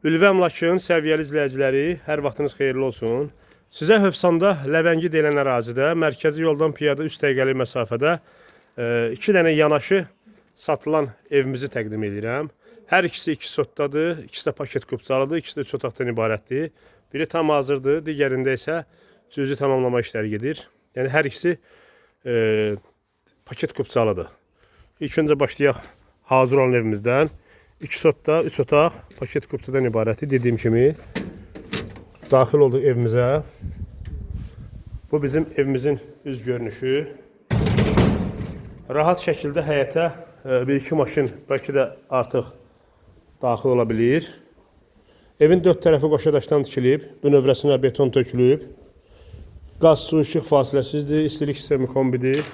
Ülvi Əmlakın səviyyəli izləyiciləri, hər vaxtınız xeyirli olsun. Sizə Hövsanda Ləvəngi deyilən ərazidə, mərkəzi yoldan piyada 3 dəqiqəlik məsafədə 2 dənə yanaşı satılan evimizi təqdim edirəm. Hər ikisi 2 sotdadır, ikisi də paket kupçalıdır, ikisi də 3 otaqdan ibarətdir. Biri tam hazırdır, digərində isə cüzi tamamlama işləri gedir. Yəni hər ikisi paket kupçalıdır. İlk öncə başlayaq hazır olan evimizdən. 2 sotda, 3 otaq, paket kupçadan ibarətdir. Dediyim kimi, daxil olduq evimizə. Bu bizim evimizin üz görünüşü. Rahat şəkildə həyətə 1-2 maşın, bəlkə də artıq daxil ola bilir. Evin 4 tərəfi qoşa daşdan tikilib, bünövrəsinə beton tökülüb. Qaz, su, işıq fasiləsizdir, istilik sistemi kombidir.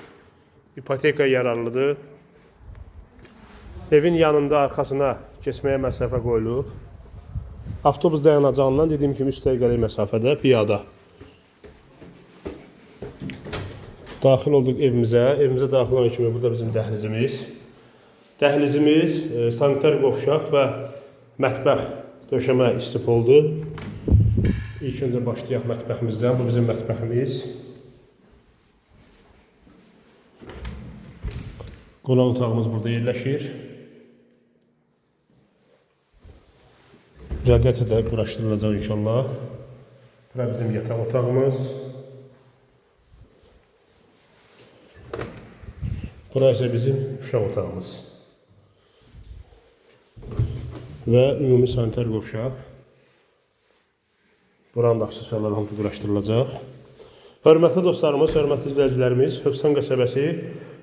İpoteka yararlıdır. Evin yanında arxasına keçməyə məsafə qoyulub. Avtobus dayanacağından dediyim kimi 3 dəqiqəlik məsafədə piyada. Daxil olduq evimizə. Evimizə daxil olan kimi burada bizim dəhlizimiz. Dəhlizimiz sanitar qovşaq və mətbəx döşəmə istif oldu. İlk öncə başlayaq mətbəximizdən. Bu bizim mətbəximiz. Qonaq otağımız burada yerləşir. Radiator da quraşdırılacaq inşallah. Bura bizim yataq otağımız. Bura isə bizim uşaq otağımız. Və ümumi sanitar qovşaq. Buranın da aksesuarları hamısı quraşdırılacaq. Hörmətli dostlarımız, hörmətli izləyicilərimiz, Hövsan qəsəbəsi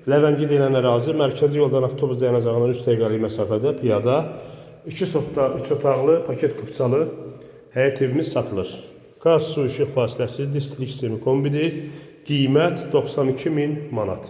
Ləvəngi deyilən ərazi, mərkəzi yoldan avtobus dayanacağından 3 dəqiqəlik məsafədə piyada. 2 sotda, 3 otaqlı, paket kupçalı həyət evimiz satılır. Qaz, su, işıq fasiləsiz, istilik sistemi kombidir. Qiymət 92.000 manat.